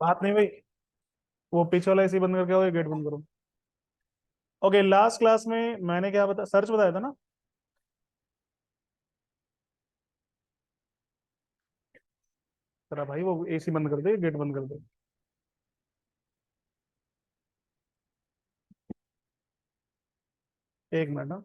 बात नहीं भाई। वो पीछे वाला एसी बंद करके आओ, ये गेट बंद करो। ओके, लास्ट क्लास में मैंने क्या बता सर्च बताया था ना। तेरा भाई वो एसी बंद कर दे, गेट बंद कर दे। एक मिनट ना।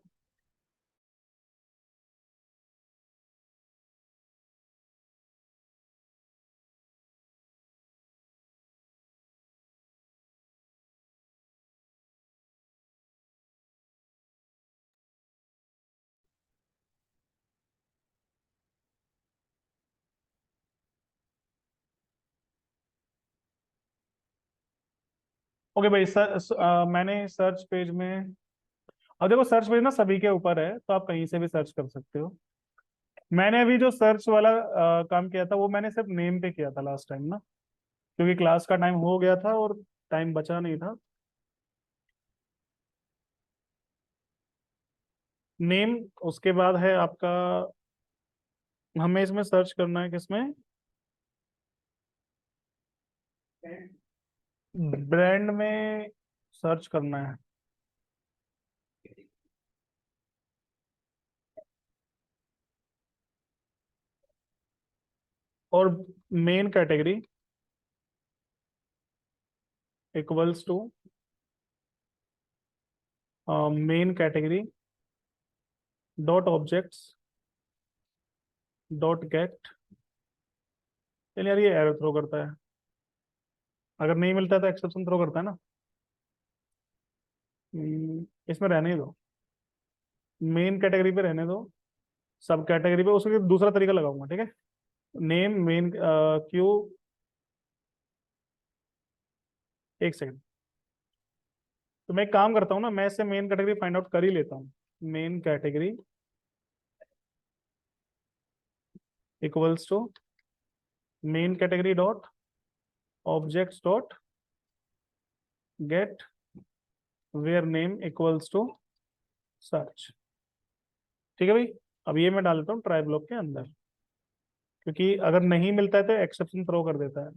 ओके भाई मैंने सर्च पेज में। अब देखो सर्च पेज ना सभी के ऊपर है, तो आप कहीं से भी सर्च कर सकते हो। मैंने अभी जो सर्च वाला काम किया था वो मैंने सिर्फ नेम पे किया था लास्ट टाइम ना, क्योंकि क्लास का टाइम हो गया था और टाइम बचा नहीं था। नेम, उसके बाद है आपका। हमें इसमें सर्च करना है किसमें? ब्रांड में सर्च करना है। और main category equals to main category dot objects dot get. चलिए यार, ये एरर थ्रो करता है। अगर नहीं मिलता है तो एक्सेप्शन थ्रो करता है ना। इसमें रहने ही दो। मेन कैटेगरी पे रहने दो। सब कैटेगरी पे उसके दूसरा तरीका लगाऊंगा, ठीक है। Name main Q. एक सेकंड। तो मैं एक काम करता हूँ ना, मैं इससे मेन कैटेगरी फाइंड आउट कर ही लेता हूँ। Main category equals to main category dot objects dot get where name equals to search. ठीक है भाई। अब ये मैं डाल देता हूँ ट्राई ब्लॉक के अंदर, क्योंकि अगर नहीं मिलता है तो एक्सेप्शन थ्रो कर देता है।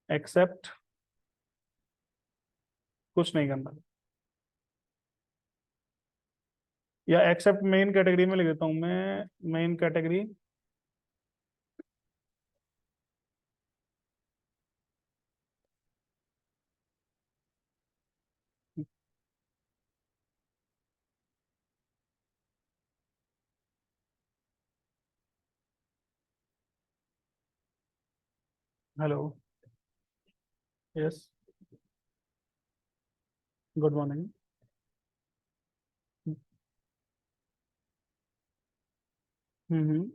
एक्सेप्ट, कुछ नहीं करना। या एक्सेप्ट मेन कैटेगरी में लिख देता हूँ मैं। Main category. Hello. Yes. Good morning. Hmm.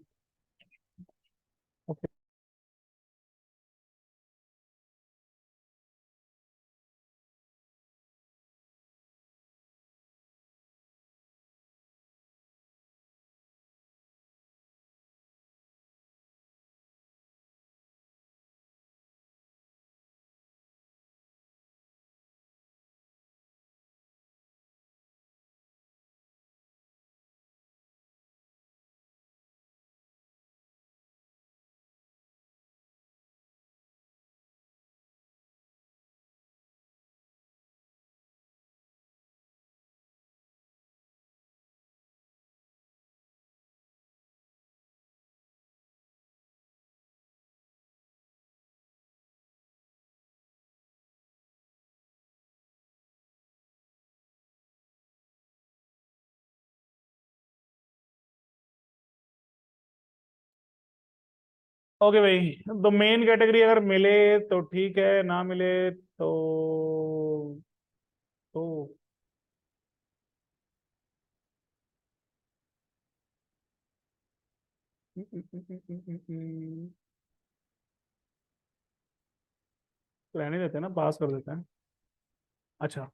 Okay. Okay भाई, तो मेन कैटेगरी अगर मिले तो ठीक है, ना मिले तो रहने देते हैं ना, पास कर देते हैं। अच्छा।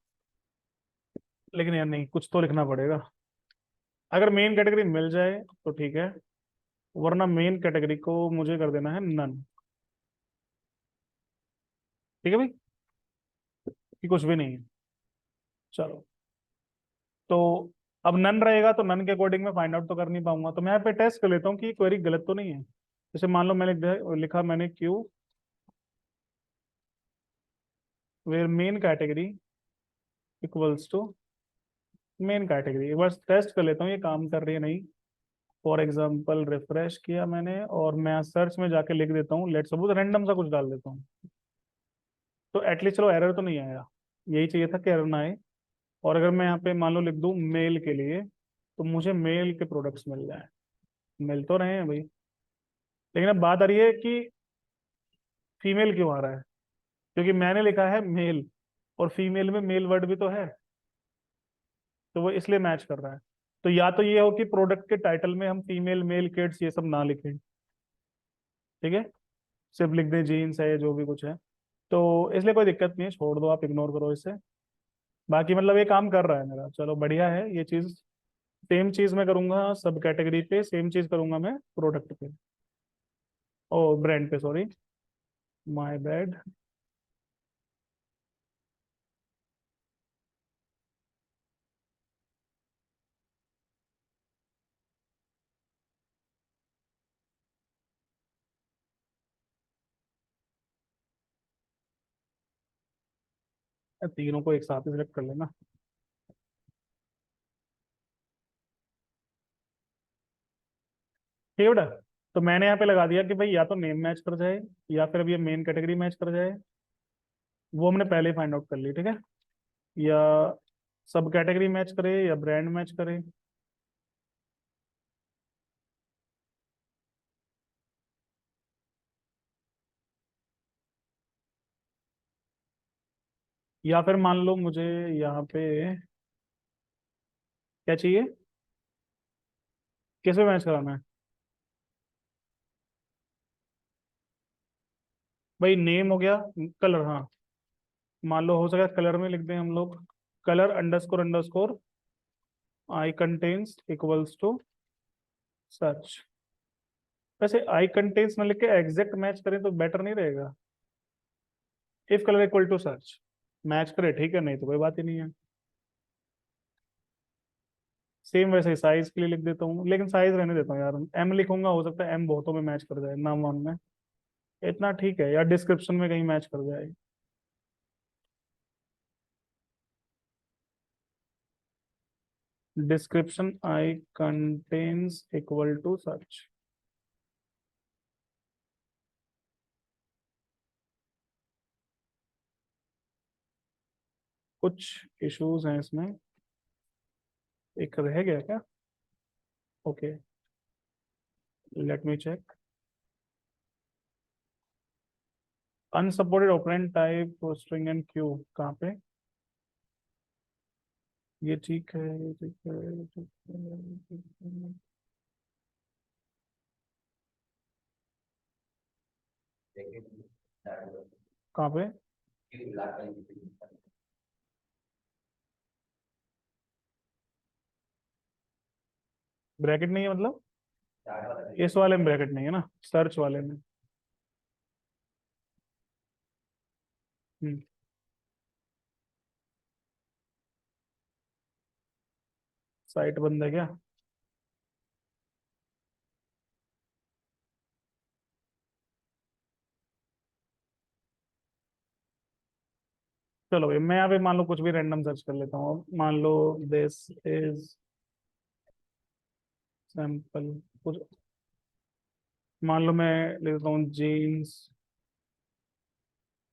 लेकिन यार नहीं, कुछ तो लिखना पड़ेगा। अगर मेन कैटेगरी मिल जाए तो ठीक है, वरना मेन कैटेगरी को मुझे कर देना है नन। ठीक है भाई, कि कुछ भी नहीं है। चलो। तो अब नन रहेगा तो नन के अकॉर्डिंग मैं फाइंड आउट तो कर नहीं पाऊंगा, तो मैं यहाँ पे टेस्ट कर लेता हूँ कि क्वेरी गलत तो नहीं है। जैसे मान लो मैंने लिखा मैंने Q where main category equals to main category. एक बार टेस्ट कर लेता हूँ ये काम कर रही है नहीं। फॉर एग्जाम्पल रिफ्रेश किया मैंने और मैं सर्च में जाके लिख देता हूँ, लेट सपोज रैंडम सा कुछ डाल देता हूँ, तो एटलीस्ट चलो एरर तो नहीं आया। यही चाहिए था कि एरर ना आए। और अगर मैं यहाँ पे मान लो लिख दूँ मेल के लिए, तो मुझे मेल के प्रोडक्ट्स मिल जाए। मिल तो रहे हैं भाई, लेकिन अब बात आ रही है कि फीमेल क्यों आ रहा है, क्योंकि मैंने लिखा है मेल और फीमेल में मेल वर्ड भी तो है, तो वो इसलिए मैच कर रहा है। तो या तो ये हो कि प्रोडक्ट के टाइटल में हम फीमेल मेल किड्स ये सब ना लिखें, ठीक है, सिर्फ लिख दें जीन्स है जो भी कुछ है। तो इसलिए कोई दिक्कत नहीं है, छोड़ दो, आप इग्नोर करो इसे। बाकी मतलब ये काम कर रहा है मेरा, चलो बढ़िया है ये चीज़। सेम चीज़ मैं करूंगा सब कैटेगरी पे, सेम चीज़ करूंगा मैं प्रोडक्ट पे, ओ ब्रांड पे, सॉरी, माय बैड। तीनों को एक साथ ही सिलेक्ट कर लेना। ठीक है बेटा, तो मैंने यहाँ पे लगा दिया कि भाई या तो नेम मैच कर जाए या फिर अब ये मेन कैटेगरी मैच कर जाए। वो हमने पहले ही फाइंड आउट कर ली, ठीक है। या सब कैटेगरी मैच करे या ब्रांड मैच करे, या फिर मान लो मुझे यहाँ पे क्या चाहिए, किस पे मैच कराना है। भाई नेम हो गया, कलर, हाँ, मान लो हो सके कलर में लिख दें हम लोग, colour underscore underscore icontains equals to search. वैसे आई कंटेन्स में लिख के एग्जैक्ट मैच करें तो बेटर नहीं रहेगा। If colour equal to search match करे ठीक है, नहीं तो कोई बात ही नहीं है। सेम वैसे ही साइज के लिए लिख देता हूँ, लेकिन साइज रहने देता हूँ यार, एम लिखूंगा, हो सकता है एम बहुतों में मैच कर जाए, नाम वाम में इतना ठीक है, या डिस्क्रिप्शन में कहीं मैच कर जाए। Description icontains equal to search. कुछ इश्यूज हैं इसमें, एक रह गया क्या, okay, let me check. Unsupported operand type string and Q कहाँ पे, ये ठीक है, ये ठीक है, ये ठीक है, ये ठीक है। कहाँ पे, ब्रैकेट नहीं है मतलब, इस वाले में ब्रैकेट नहीं है ना, सर्च वाले में। हम्म, साइट बंद है क्या। चलो भाई मैं यहाँ पे मान लो कुछ भी रैंडम सर्च कर लेता हूँ, मान लो दिस इज सैंपल कुछ, मान लो मैं लेता हूँ जीन्स,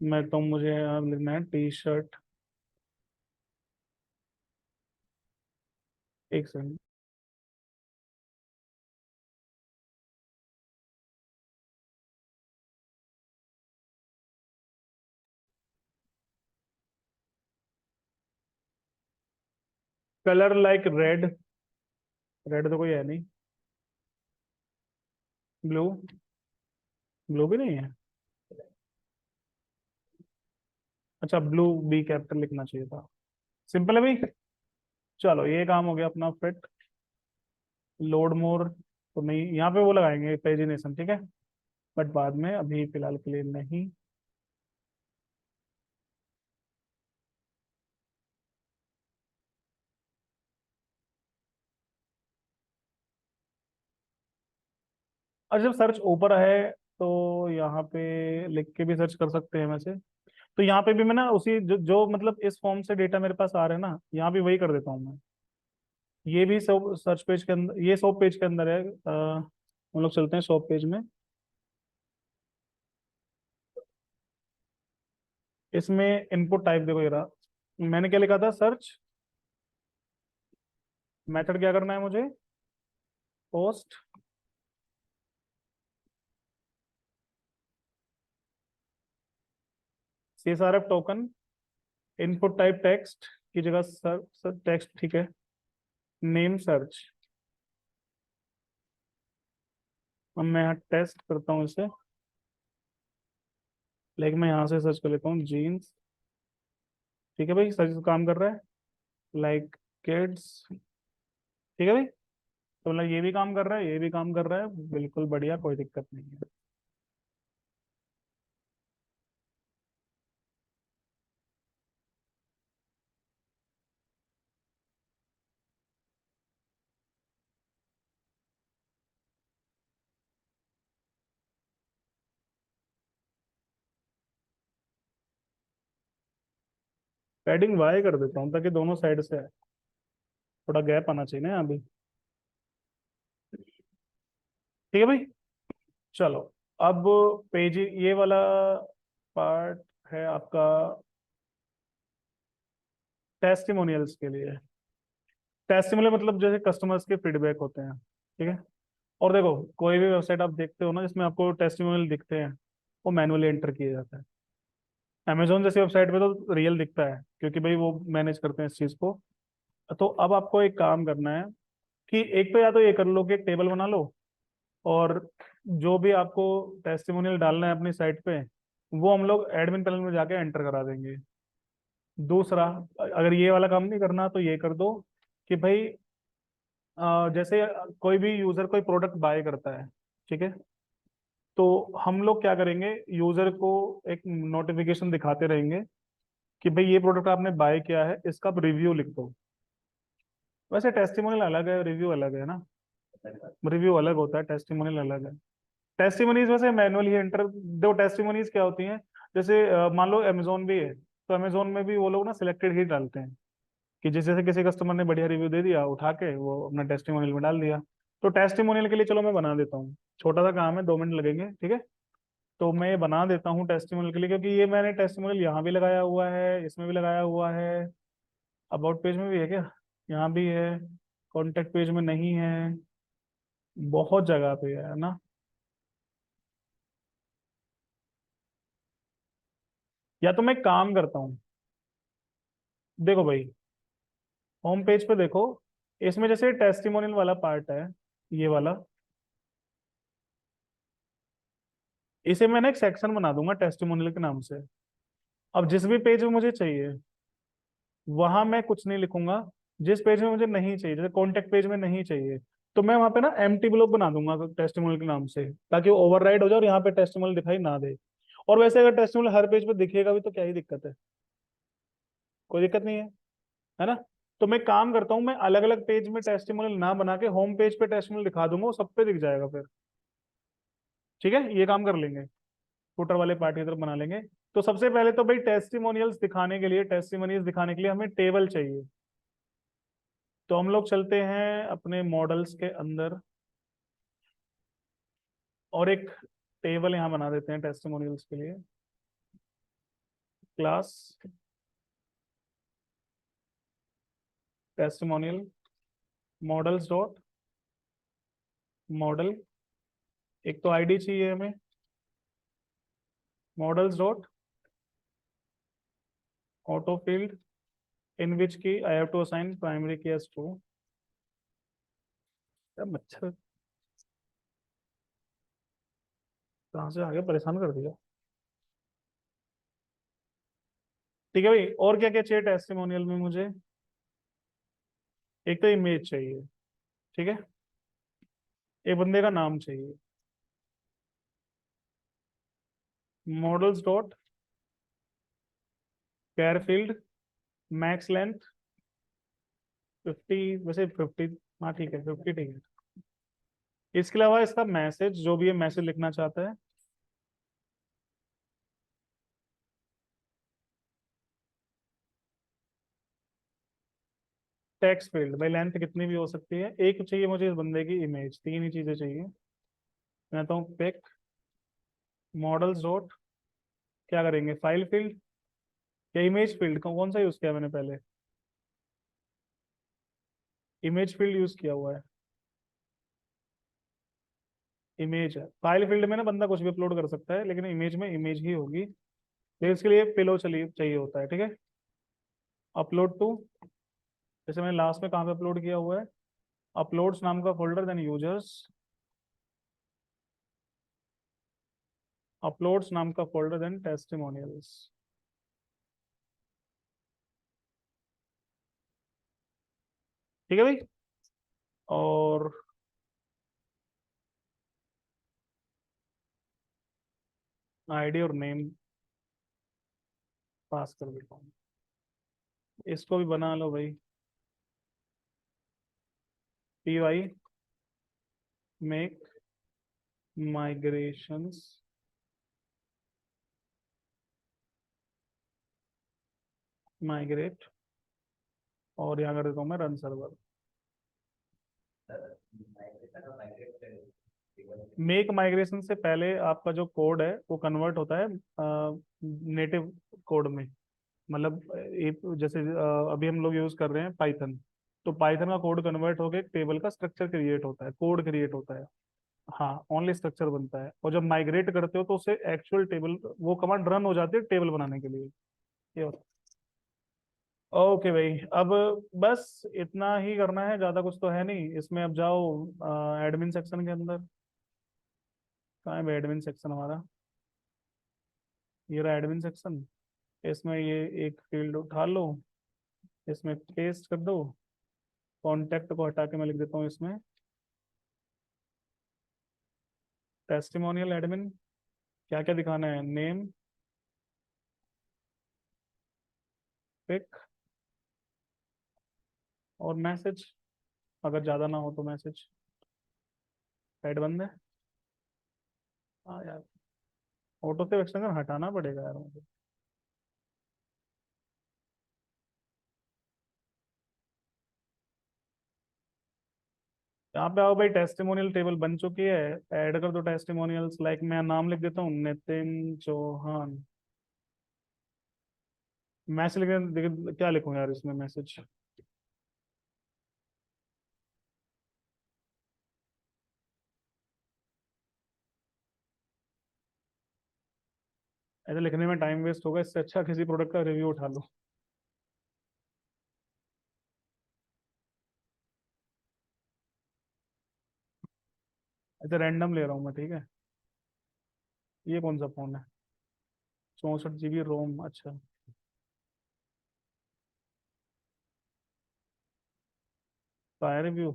मैं तो मुझे यहाँ लिखना है टी शर्ट, एक second. Colour like red, red तो कोई है नहीं। ब्लू, ब्लू भी नहीं है। अच्छा ब्लू बी कैपिटल लिखना चाहिए था, सिंपल है भाई। चलो ये काम हो गया अपना फिट। लोड मोर तो नहीं, यहाँ पे वो लगाएंगे पेजिनेशन, ठीक है, बट बाद में, अभी फिलहाल के लिए नहीं। और जब सर्च ऊपर है तो यहाँ पे लिख के भी सर्च कर सकते हैं वैसे। तो यहाँ पे भी मैं ना उसी जो मतलब इस फॉर्म से डेटा मेरे पास आ रहे हैं ना, यहाँ भी वही कर देता हूँ मैं। ये भी सब सर्च पेज के अंदर, ये शॉप पेज के अंदर है। हम लोग चलते हैं शॉप पेज में। इसमें इनपुट टाइप देखो, ये रहा। मैंने क्या लिखा था, सर्च। मेथड क्या करना है मुझे, post CSRF token, input type text की जगह सर टेक्स्ट, ठीक है। Name search. अब मैं यहाँ टेस्ट करता हूँ इसे, लेकिन मैं यहाँ से सर्च कर लेता हूँ जीन्स। ठीक है भाई, सर्च काम कर रहा है। Like kids. ठीक है भाई, तो मतलब ये भी काम कर रहा है, ये भी काम कर रहा है, बिल्कुल बढ़िया, कोई दिक्कत नहीं है। पैडिंग वाई कर देता हूँ ताकि दोनों साइड से थोड़ा गैप आना चाहिए ना यहाँ भी। ठीक है भाई, चलो। अब पेज ये वाला पार्ट है आपका टेस्टिमोनियल्स के लिए। टेस्टिमोनियल मतलब जैसे कस्टमर्स के फीडबैक होते हैं, ठीक है। और देखो, कोई भी वेबसाइट आप देखते हो ना जिसमें आपको टेस्टिमोनियल दिखते हैं, वो मैनुअली एंटर किया जाता है। अमेजोन जैसी वेबसाइट पे तो रियल दिखता है, क्योंकि भाई वो मैनेज करते हैं इस चीज़ को। तो अब आपको एक काम करना है कि एक तो या तो ये कर लो कि एक टेबल बना लो, और जो भी आपको टेस्टिमोनियल डालना है अपनी साइट पे, वो हम लोग एडमिन पैनल में जाके एंटर करा देंगे। दूसरा, अगर ये वाला काम नहीं करना तो ये कर दो कि भाई जैसे कोई भी यूजर कोई प्रोडक्ट बाय करता है, ठीक है, तो हम लोग क्या करेंगे, यूजर को एक नोटिफिकेशन दिखाते रहेंगे कि भाई ये प्रोडक्ट आपने बाय किया है, इसका आप रिव्यू लिख दो। वैसे टेस्टिमोनियल अलग है, रिव्यू अलग है ना। रिव्यू अलग होता है, टेस्टिमोनियल अलग है। टेस्टिमोनीज वैसे मैनुअली एंटर, दो टेस्टिमोनीज क्या होती हैं, जैसे मान लो अमेजोन भी है, तो अमेजोन में भी वो लोग ना सिलेक्टेड ही डालते हैं कि जिस जैसे किसी कस्टमर ने बढ़िया रिव्यू दे दिया, उठा के वो अपना टेस्टिमोनियल में डाल दिया। तो टेस्टिमोनियल के लिए चलो मैं बना देता हूँ, छोटा सा काम है, 2 मिनट लगेंगे, ठीक है। तो मैं ये बना देता हूँ टेस्टिमोनियल के लिए, क्योंकि ये मैंने टेस्टिमोनियल यहाँ भी लगाया हुआ है, इसमें भी लगाया हुआ है, अबाउट पेज में भी है क्या, यहाँ भी है, कॉन्टेक्ट पेज में नहीं है, बहुत जगह पे है ना। या तो मैं एक काम करता हूँ, देखो भाई, होम पेज पे देखो, इसमें जैसे टेस्टिमोनियल वाला पार्ट है, ये वाला, इसे मैंने एक सेक्शन बना दूंगा टेस्टिमोनियल के नाम से। अब जिस भी पेज में मुझे चाहिए वहां मैं कुछ नहीं लिखूंगा। जिस पेज में मुझे नहीं चाहिए, जैसे कॉन्टेक्ट पेज में नहीं चाहिए, तो मैं वहां पे ना एम्प्टी ब्लॉक बना दूंगा टेस्टिमोनियल के नाम से, ताकि वो ओवरराइड हो जाए और यहाँ पे टेस्टिमोनियल दिखाई ना दे। और वैसे अगर टेस्टिमोनियल हर पेज पे दिखेगा भी तो क्या ही दिक्कत है, कोई दिक्कत नहीं है ना। तो मैं काम करता हूँ, मैं अलग अलग पेज में टेस्टिमोनियल ना बना के होम पेज पे टेस्टिमोनियल दिखा दूंगा, वो सब पे दिख जाएगा फिर। ठीक है, ये काम कर लेंगे, फुटर वाले पार्ट की तरफ बना लेंगे। तो सबसे पहले तो भाई टेस्टिमोनियल्स दिखाने के लिए हमें टेबल चाहिए। तो हम लोग चलते हैं अपने मॉडल्स के अंदर, और एक टेबल यहाँ बना देते हैं टेस्टिमोनियल्स के लिए। Class testimonial models dot model, एक तो आईडी चाहिए हमें, models dot auto field in which key I have to assign primary key as true. मच्छर कहाँ से आगे परेशान कर दिया। ठीक है भाई, और क्या क्या चाहिए टेस्टिमोनियल में मुझे, एक तो इमेज चाहिए, ठीक है, एक बंदे का नाम चाहिए, models dot char field max length 50, वैसे 50, हाँ ठीक है 50, ठीक है। इसके अलावा इसका मैसेज, जो भी ये मैसेज लिखना चाहता है, टेक्स्ट फील्ड भाई लेंथ कितनी भी हो सकती है। एक चाहिए मुझे इस बंदे की इमेज, तीन ही चीजें चाहिए। मैं तो पिक मॉडल्स डॉट, क्या करेंगे, फाइल फील्ड या इमेज फील्ड, कौन सा यूज किया मैंने पहले, इमेज फील्ड यूज किया हुआ है। इमेज है, फाइल फील्ड में ना बंदा कुछ भी अपलोड कर सकता है, लेकिन इमेज में इमेज ही होगी, लेकिन इसके लिए पिलो चलिए चाहिए होता है, ठीक है। अपलोड टू, जैसे मैंने लास्ट में कहाँ पे अपलोड किया हुआ है, अपलोड्स नाम का फोल्डर, देन यूजर्स, अपलोड्स नाम का फोल्डर, देन टेस्टिमोनियल्स। ठीक है भाई। और आईडी और नेम पास कर देता हूँ, इसको भी बना लो भाई। P Y make migrations, migrate, और यहाँ कर देता हूँ मैं रन सर्वर। मेक माइग्रेशन से पहले आपका जो कोड है वो कन्वर्ट होता है नेटिव कोड में। मतलब जैसे अभी हम लोग यूज कर रहे हैं पाइथन, तो पाइथन का कोड कन्वर्ट होकर एक टेबल का स्ट्रक्चर क्रिएट होता है, कोड क्रिएट होता है। हाँ, ओनली स्ट्रक्चर बनता है, और जब माइग्रेट करते हो तो उससे एक्चुअल टेबल, वो कमांड रन हो जाती है टेबल बनाने के लिए। ये होता है। ओके भाई, अब बस इतना ही करना है, ज्यादा कुछ तो है नहीं इसमें। अब जाओ एडमिन सेक्शन के अंदर। कहाँ है एडमिन सेक्शन हमारा, ये रहा एडमिन सेक्शन। इसमें ये एक फील्ड उठा लो, इसमें पेस्ट कर दो, कॉन्टेक्ट को हटा के मैं लिख देता हूँ इसमें टेस्टिमोनियल एडमिन। क्या क्या दिखाना है, नेम, पिक और मैसेज, अगर ज़्यादा ना हो तो मैसेज। ऐड बंद है। हाँ यार, ऑटो सेव एक्सटेंशन हटाना पड़ेगा यार मुझे। यहाँ पे आओ भाई, टेस्टिमोनियल टेबल बन चुकी है। ऐड कर दो टेस्टिमोनियल्स, लाइक मैं नाम लिख देता हूँ नितिन चौहान। मैसेज लिख, क्या लिखूँ यार इसमें मैसेज। ऐसे लिखने में टाइम वेस्ट होगा, इससे अच्छा किसी प्रोडक्ट का रिव्यू उठा लो। ऐसे रैंडम ले रहा हूँ मैं, ठीक है। ये कौन सा फोन है, 64 GB रोम, अच्छा। फायर रिव्यू,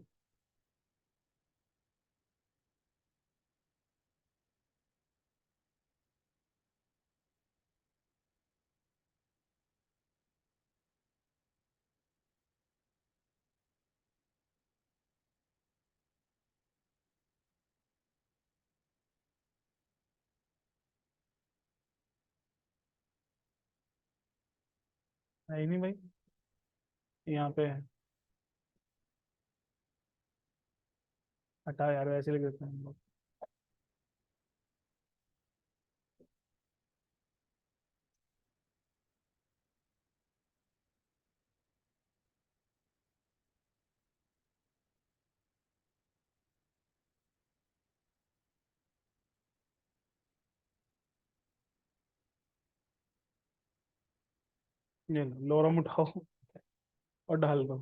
है ही नहीं भाई, यहाँ पे है। हटा यार, वैसे लिख देते हैं हम लोग। ये लो, लोरम उठाओ और डाल दो।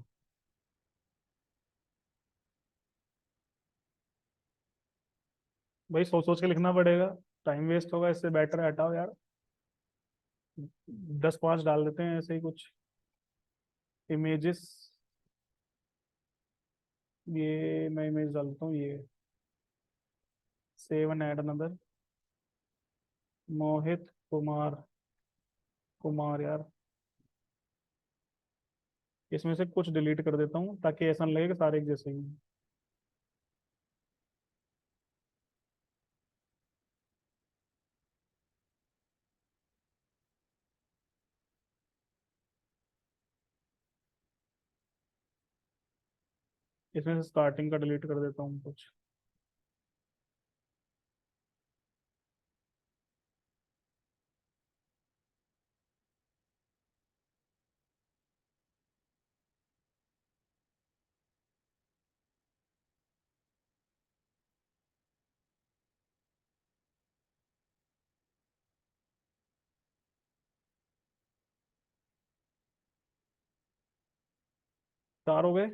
भाई सोच सोच के लिखना पड़ेगा, टाइम वेस्ट होगा, इससे बेटर है हटाओ यार। 10 5 डाल देते हैं ऐसे ही कुछ इमेजेस। ये मैं इमेज डालता हूँ, ये save and add another, Mohit Kumar, Kumar यार। इसमें से कुछ डिलीट कर देता हूँ ताकि ऐसा ना लगे कि सारे एक जैसे ही हैं। इसमें से स्टार्टिंग का डिलीट कर देता हूँ कुछ। चार हो गए,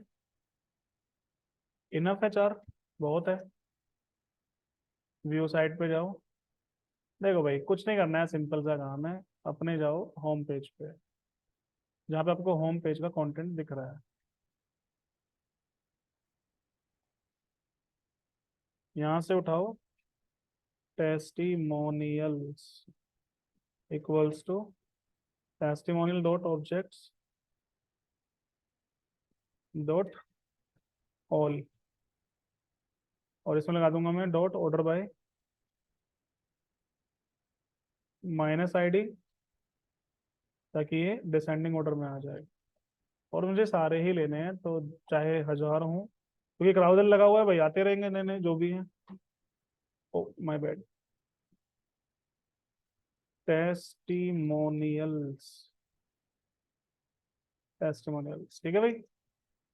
इनफ है चार, बहुत है। व्यू साइट पे जाओ। देखो भाई कुछ नहीं करना है, सिंपल सा काम है। अपने जाओ होम पेज पे, जहाँ पे आपको होम पेज का कंटेंट दिख रहा है। यहाँ से उठाओ testimonials equals to testimonial dot objects dot all, और इसमें लगा दूंगा मैं dot order by minus ID, ताकि ये डिसेंडिंग ऑर्डर में आ जाए। और मुझे सारे ही लेने हैं, तो चाहे 1000 हो, क्योंकि क्राउजल लगा हुआ है भाई, आते रहेंगे नए नए जो भी हैं। Oh my bad. Testimonials, testimonials ठीक है भाई।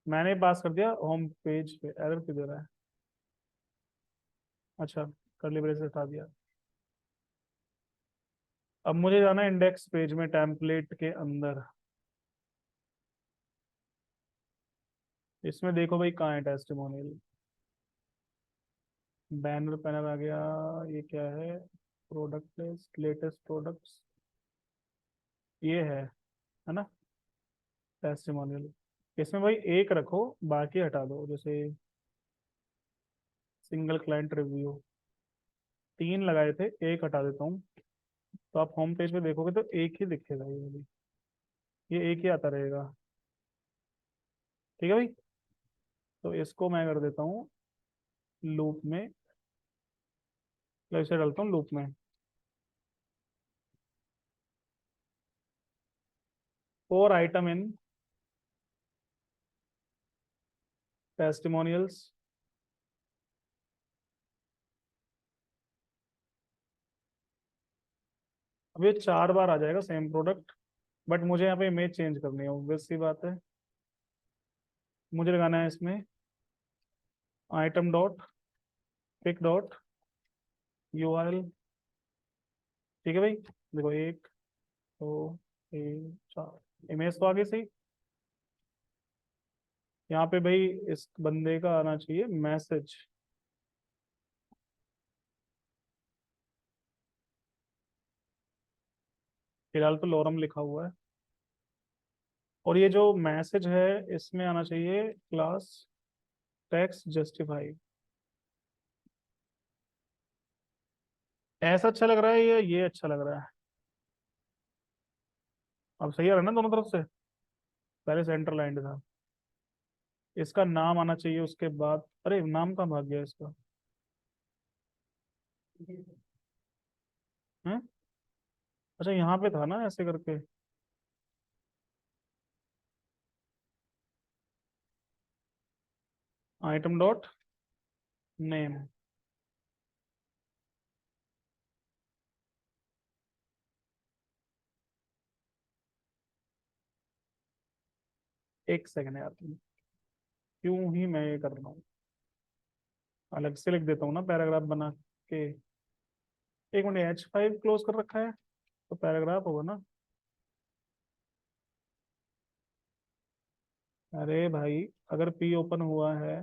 मैंने पास कर दिया होम पेज पे, एरर क्यों दे रहा है? अच्छा, कर्ली ब्रेस हटा दिया। अब मुझे जाना है इंडेक्स पेज में, टेम्पलेट के अंदर। इसमें देखो भाई कहाँ है टेस्टिमोनियल। बैनर पैनल आ गया। ये क्या है? प्रोडक्ट लिस्ट, लेटेस्ट प्रोडक्ट्स, ये है ना टेस्टिमोनियल। इसमें भाई एक रखो, बाकी हटा दो। जैसे सिंगल क्लाइंट रिव्यू, तीन लगाए थे, एक हटा देता हूँ। तो आप होम पेज पे देखोगे तो एक ही दिखेगा, ये एक ही आता रहेगा। ठीक है भाई। तो इसको मैं कर देता हूँ लूप में, मतलब इसे डालता हूँ लूप में। फोर आइटम इन टेस्टिमोनियल्स। अब ये 4 बार आ जाएगा सेम प्रोडक्ट, बट मुझे यहाँ पे इमेज चेंज करनी है, ऑब्वियस सी बात है। मुझे लगाना है इसमें item dot pic dot URL. ठीक है भाई। देखो एक, दो, तीन, चार, इमेज तो आगे से ही। यहाँ पे भाई इस बंदे का आना चाहिए मैसेज। फिलहाल तो लॉरम लिखा हुआ है। और ये जो मैसेज है इसमें आना चाहिए क्लास टेक्स्ट जस्टिफाई। ऐसा अच्छा लग रहा है या ये अच्छा लग रहा है? अब सही आ रहा है ना दोनों तरफ से? पहले सेंटर लाइन था। इसका नाम आना चाहिए उसके बाद। अरे नाम कहाँ भाग गया इसका? है? अच्छा यहाँ पे था ना ऐसे करके। Item dot name. एक सेकंड यार, क्यों ही मैं ये कर रहा हूँ? अलग से लिख देता हूँ ना पैराग्राफ बना के। एक मिनट, H5 क्लोज कर रखा है तो पैराग्राफ होगा ना? अरे भाई, अगर P ओपन हुआ है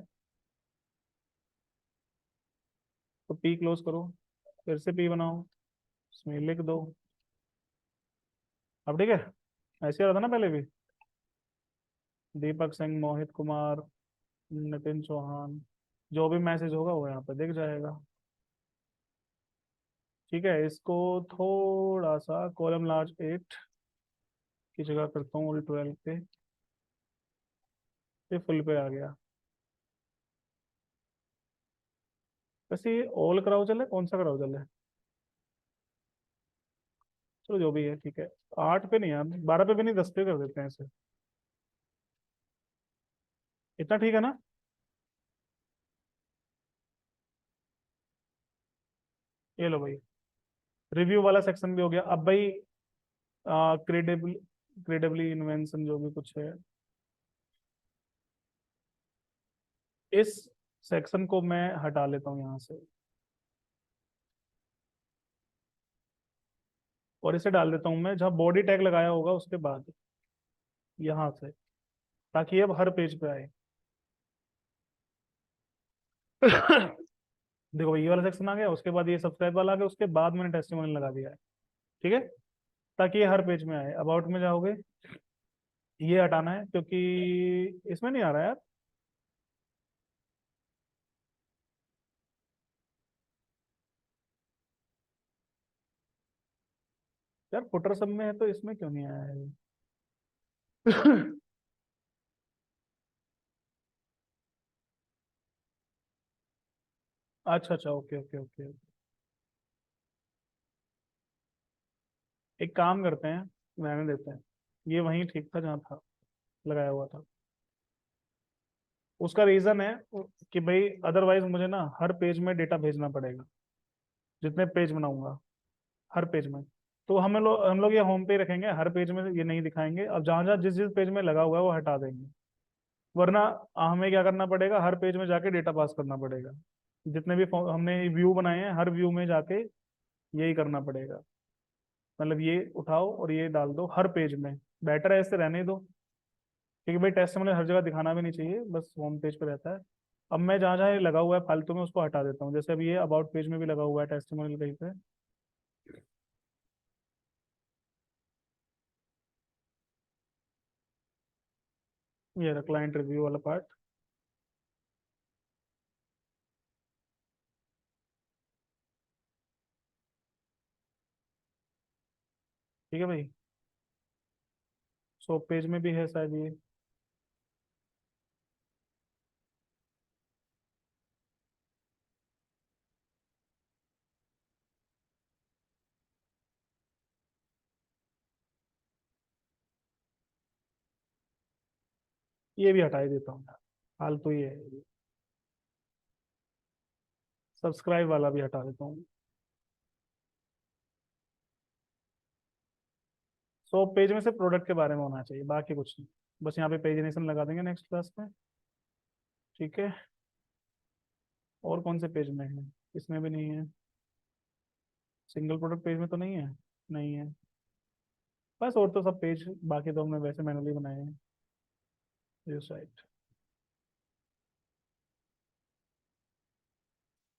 तो P क्लोज करो, फिर से P बनाओ, इसमें लिख दो। अब ठीक है? ऐसे आ रहा था ना पहले भी। दीपक सिंह, मोहित कुमार, नितिन चौहान, जो भी मैसेज होगा वो यहाँ पे दिख जाएगा। ठीक है, इसको थोड़ा सा कॉलम लार्ज 8 की जगह करता हूँ, 12 पे। ये फुल पे आ गया। वैसे ये ऑल कराउचल है, कौन सा कराउचल है? चलो जो भी है ठीक है। 8 पे नहीं यार, 12 पे भी नहीं, 10 पे कर देते हैं इसे। इतना ठीक है ना? ये लो भाई, रिव्यू वाला सेक्शन भी हो गया। अब भाई क्रेडिबल क्रेडिबली इन्वेंशन जो भी कुछ है, इस सेक्शन को मैं हटा लेता हूँ यहाँ से, और इसे डाल देता हूँ मैं जहाँ बॉडी टैग लगाया होगा उसके बाद, यहाँ से, ताकि ये अब हर पेज पे आए। देखो ये वाला सेक्शन आ गया, उसके बाद ये सब्सक्राइब वाला आ गया, उसके बाद मैंने टेस्टिमोनियल लगा दिया है। ठीक है, ताकि ये हर पेज में आए। अबाउट में जाओगे, ये हटाना है क्योंकि इसमें नहीं आ रहा है यार। यार फुटर सब में है तो इसमें क्यों नहीं आया है? अच्छा अच्छा, ओके ओके ओके। एक काम करते हैं, रहने देते हैं, ये वहीं ठीक था जहाँ था, लगाया हुआ था। उसका रीजन है कि भाई अदरवाइज मुझे ना हर पेज में डेटा भेजना पड़ेगा, जितने पेज बनाऊंगा हर पेज में। तो हम लोग ये होम पे रखेंगे, हर पेज में ये नहीं दिखाएंगे। अब जहाँ जहाँ जिस जिस पेज में लगा हुआ है वो हटा देंगे, वरना हमें क्या करना पड़ेगा, हर पेज में जाके डेटा पास करना पड़ेगा। जितने भी हमने व्यू बनाए हैं, हर व्यू में जाके यही करना पड़ेगा। मतलब ये उठाओ और ये डाल दो हर पेज में। बेटर है ऐसे रहने दो, क्योंकि भाई टेस्ट में हर जगह दिखाना भी नहीं चाहिए, बस होम पेज पे रहता है। अब मैं जहाँ जहाँ ये लगा हुआ है फालतू में उसको हटा देता हूँ, जैसे अभी ये अबाउट पेज में भी लगा हुआ है टेस्टिमोनियल कहीं पे। ये रहा क्लाइंट रिव्यू वाला पार्ट। ठीक है भाई, सो पेज में भी है शायद ये। ये भी हटा ही देता हूँ यार, फालतू ही है। सब्सक्राइब वाला भी हटा देता हूँ। सो पेज में से प्रोडक्ट के बारे में होना चाहिए, बाकी कुछ नहीं। बस यहाँ पे पेजिनेशन लगा देंगे नेक्स्ट क्लास में। ठीक है, और कौन से पेज में है? इसमें भी नहीं है। सिंगल प्रोडक्ट पेज में तो नहीं है, नहीं है। बस और तो सब पेज बाकी तो हमने वैसे मैनुअली बनाए हैं। This right.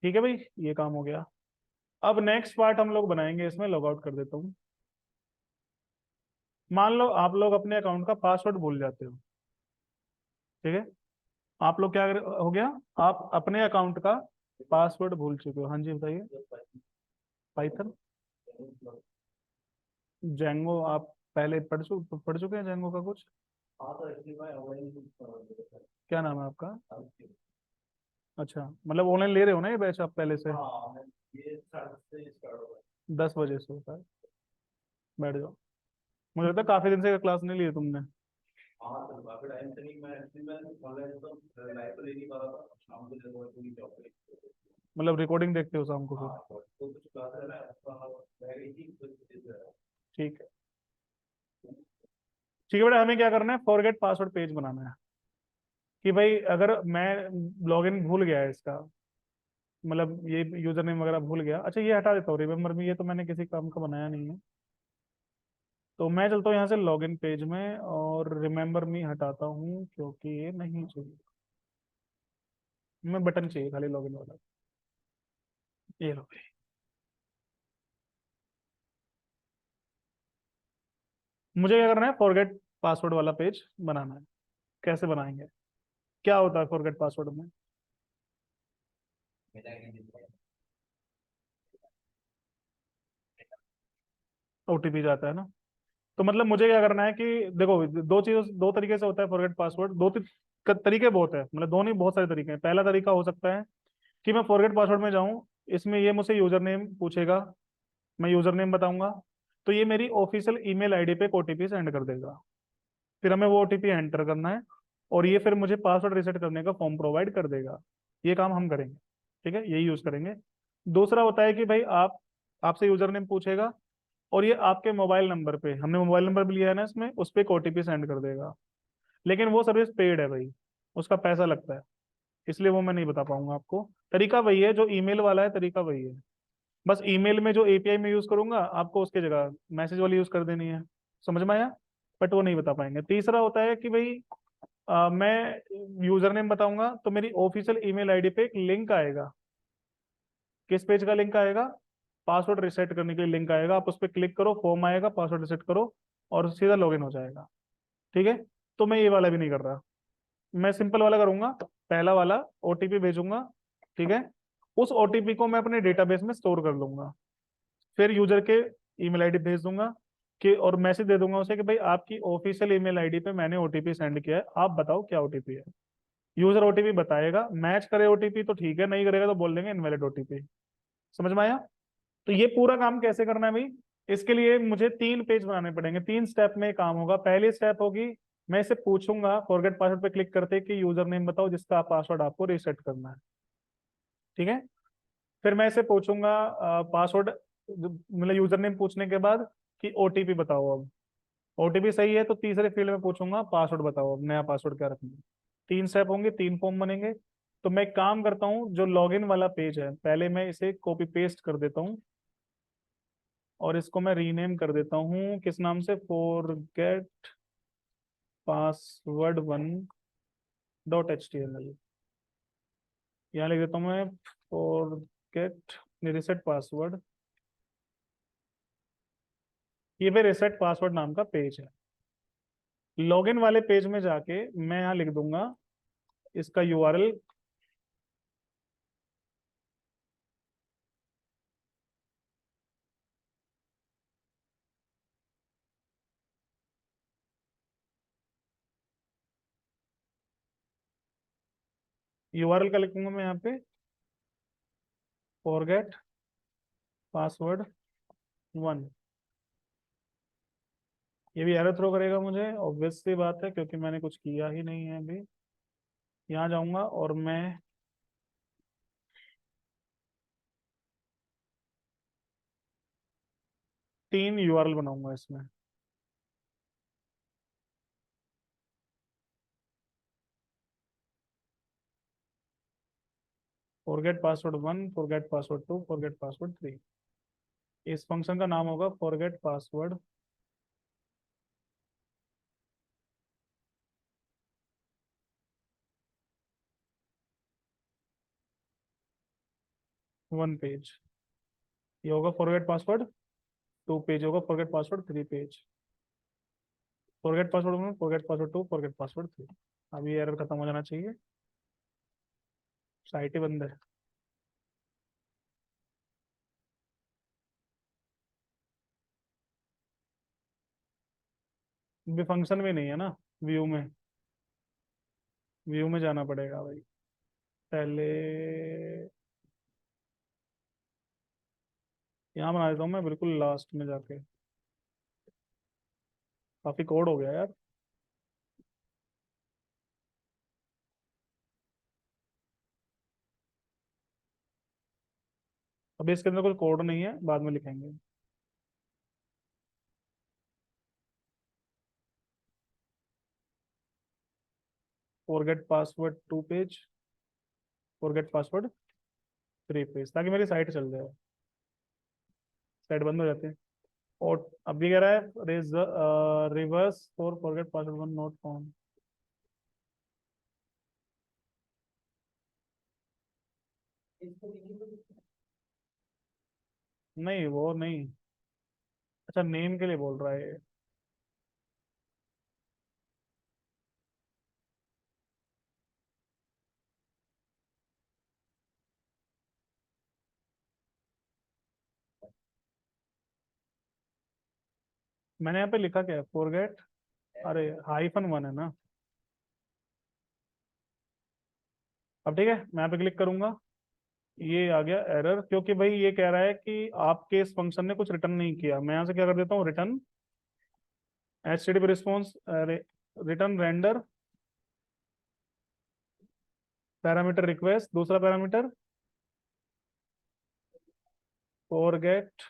ठीक है भाई, ये काम हो गया। अब नेक्स्ट पार्ट हम लोग बनाएंगे, इसमें लॉग आउट कर देता हूँ। मान लो आप लोग अपने अकाउंट का पासवर्ड भूल जाते हो। ठीक है, आप लोग हो गया, आप अपने अकाउंट का पासवर्ड भूल चुके हो। हाँ जी बताइए। पाइथन, जेंगो आप पहले पढ़ चुके हैं जेंगो का कुछ? क्या नाम है आपका? अच्छा, मतलब ऑनलाइन ले रहे हो ना ये बैच आप पहले से? 10 बजे से होता है। बैठ जाओ। मुझे लगता है काफी दिन से क्लास नहीं ली है तुमने। मतलब रिकॉर्डिंग देखते हो शाम को फिर? ठीक है। ठीक है बेटा, हमें क्या करना है, फॉरगेट पासवर्ड पेज बनाना है। कि भाई अगर मैं लॉगिन भूल गया है इसका, मतलब ये यूजर नेम वगैरह भूल गया। अच्छा ये हटा देता हूँ, रिमेम्बर में ये तो मैंने किसी काम का बनाया नहीं है। तो मैं चलता हूँ यहाँ से लॉगिन पेज में, और रिमेम्बर मी हटाता हूँ क्योंकि ये नहीं चाहिए। मैं बटन चाहिए खाली लॉगिन वाला। ये लो। मुझे क्या करना है, फॉरगेट पासवर्ड वाला पेज बनाना है। कैसे बनाएंगे? क्या होता है फॉरगेट पासवर्ड में? ओटीपी जाता है ना। तो मतलब मुझे क्या करना है कि देखो, दो तरीके से होता है फॉरगेट पासवर्ड। तरीके बहुत है, मतलब दो नहीं, बहुत सारे तरीके हैं। पहला तरीका हो सकता है कि मैं फॉरगेट पासवर्ड में जाऊं, इसमें ये मुझसे यूजर नेम पूछेगा, मैं यूजर नेम बताऊंगा, तो ये मेरी ऑफिशियल ईमेल आईडी पे एक ओटीपी सेंड कर देगा। फिर हमें वो ओटीपी एंटर करना है, और ये फिर मुझे पासवर्ड रिसेट करने का फॉर्म प्रोवाइड कर देगा। ये काम हम करेंगे। ठीक है, यही यूज करेंगे। दूसरा होता है कि भाई आप आपसे यूजर नेम पूछेगा, और ये आपके मोबाइल नंबर पे, हमने मोबाइल नंबर भी लिया है ना इसमें, उस पर एक ओटीपी सेंड कर देगा। लेकिन वो सर्विस पेड है भाई, उसका पैसा लगता है, इसलिए वो मैं नहीं बता पाऊंगा आपको। तरीका वही है जो ईमेल वाला है, तरीका वही है। बस ईमेल में जो एपीआई में यूज करूंगा, आपको उसकी जगह मैसेज वाली यूज कर देनी है। समझ में आया? बट वो नहीं बता पाएंगे। तीसरा होता है कि भाई मैं यूजर नेम बताऊंगा तो मेरी ऑफिशियल ईमेल आईडी पे एक लिंक आएगा। किस पेज का लिंक आएगा? पासवर्ड रिसेट करने के लिए लिंक आएगा, आप उस पर क्लिक करो, फॉर्म आएगा, पासवर्ड रिसेट करो और सीधा लॉगिन हो जाएगा। ठीक है? तो मैं ये वाला भी नहीं कर रहा, मैं सिंपल वाला करूंगा। पहला वाला ओटीपी भेजूंगा, ठीक है, उस ओटीपी को मैं अपने डेटाबेस में स्टोर कर लूंगा, फिर यूजर के ईमेल आईडी भेज दूंगा कि, और मैसेज दे दूंगा उसे कि भाई आपकी ऑफिशियल ईमेल आईडी पे मैंने ओटीपी सेंड किया है, आप बताओ क्या ओटीपी है। यूजर ओटीपी बताएगा, मैच करे ओटीपी तो ठीक है, नहीं करेगा तो बोल देंगे इनवैलिड ओटीपी। समझ में आया? तो ये पूरा काम कैसे करना है भाई? इसके लिए मुझे 3 पेज बनाने पड़ेंगे, 3 स्टेप में ये काम होगा। पहली स्टेप होगी, मैं इसे पूछूंगा फॉरगेट पासवर्ड पे क्लिक करते कि यूजर नेम बताओ जिसका पासवर्ड आपको रीसेट करना है। ठीक है? फिर मैं इसे पूछूंगा पासवर्ड, मतलब यूजर नेम पूछने के बाद कि ओटीपी बताओ। अब ओटीपी सही है तो तीसरे फील्ड में पूछूंगा पासवर्ड बताओ, अब नया पासवर्ड क्या रखना है। 3 स्टेप होंगे, 3 फॉर्म बनेंगे। तो मैं एक काम करता हूँ, जो लॉगिन वाला पेज है पहले मैं इसे कॉपी पेस्ट कर देता हूँ, और इसको मैं रीनेम कर देता हूँ किस नाम से, फॉरगेट पासवर्ड 1.html। यहाँ लिख देता हूँ मैं फॉरगेट रिसेट पासवर्ड। ये पे रिसेट पासवर्ड नाम का पेज है। लॉगिन वाले पेज में जाके मैं यहाँ लिख दूंगा इसका यूआरएल, यूआरएल का लिखूंगा मैं यहाँ पे फॉरगेट पासवर्ड 1। ये भी एरर थ्रो करेगा मुझे, ऑब्वियस सी बात है क्योंकि मैंने कुछ किया ही नहीं है अभी। यहाँ जाऊंगा और मैं 3 यूआरएल बनाऊंगा इसमें। Forget password 1, forget password 2, forget password 3। इस फंक्शन का नाम होगा फॉरगेट पासवर्ड 1 पेज। ये होगा फॉरगेट पासवर्ड 2 पेज, होगा forget password 3 page. Forget password 1, forget password 2, forget password 3। अभी एरर खत्म हो जाना चाहिए, साइट ही बंद है। अभी फंक्शन में नहीं है ना, व्यू में, व्यू में जाना पड़ेगा भाई पहले। यहाँ बना देता हूँ मैं बिल्कुल लास्ट में जाके, काफी कोड हो गया यार। अभी इसके अंदर कोई कोड नहीं है, बाद में लिखेंगे। Forget password 2 page, forget password 3 page, ताकि मेरी साइट चल जाए, साइट बंद हो जाती है। और अभी कह रहा है reverse for forget password 1 not found. नहीं वो नहीं, अच्छा नेम के लिए बोल रहा है। मैंने यहाँ पे लिखा क्या है, फॉरगेट, अरे -1 है ना। अब ठीक है, मैं यहाँ पे क्लिक करूंगा, ये आ गया एरर, क्योंकि भाई ये कह रहा है कि आपके इस फंक्शन ने कुछ रिटर्न नहीं किया। मैं यहाँ से क्या कर देता हूँ, return HTTP response, return render parameter request, दूसरा parameter forget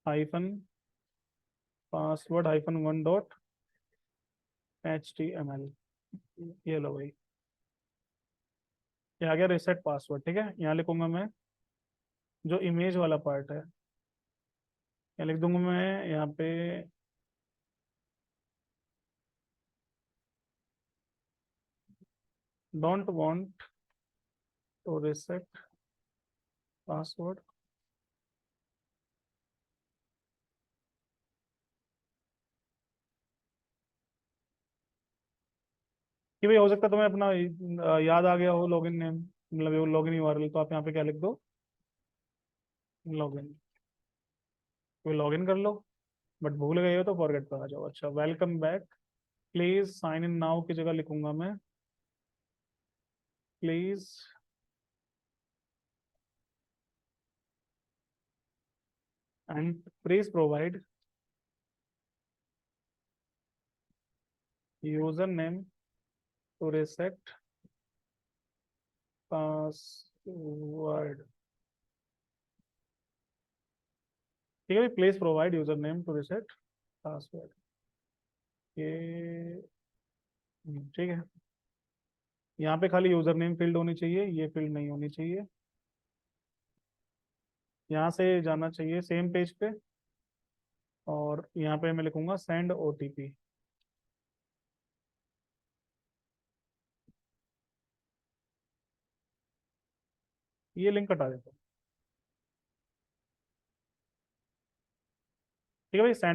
hyphen password hyphen 1.html। ये लो भाई, ये आ गया रिसेट पासवर्ड। ठीक है, यहाँ लिखूंगा मैं जो इमेज वाला पार्ट है, यहाँ लिख दूंगा मैं यहाँ पे don't want to reset password. कि भाई हो सकता है तुम्हें अपना याद आ गया हो लॉगिन नेम, मतलब वो लॉगिन यूआरएल, तो आप यहाँ पे क्या लिख दो, लॉगिन। कोई लॉगिन कर लो, बट भूल गए हो तो फॉरगेट पे आ जाओ। अच्छा, welcome back, please sign in now की जगह लिखूंगा मैं please and please provide user name to reset password. ठीक है, please provide user name to reset password. ये ठीक है, यहाँ पे खाली यूजर नेम फील्ड होनी चाहिए, ये फील्ड नहीं होनी चाहिए। यहाँ से जाना चाहिए सेम पेज पे, और यहाँ पे मैं लिखूंगा सेंड ओटीपी। ये लिंक हटा देता हूँ। ठीक है भाई, सेंड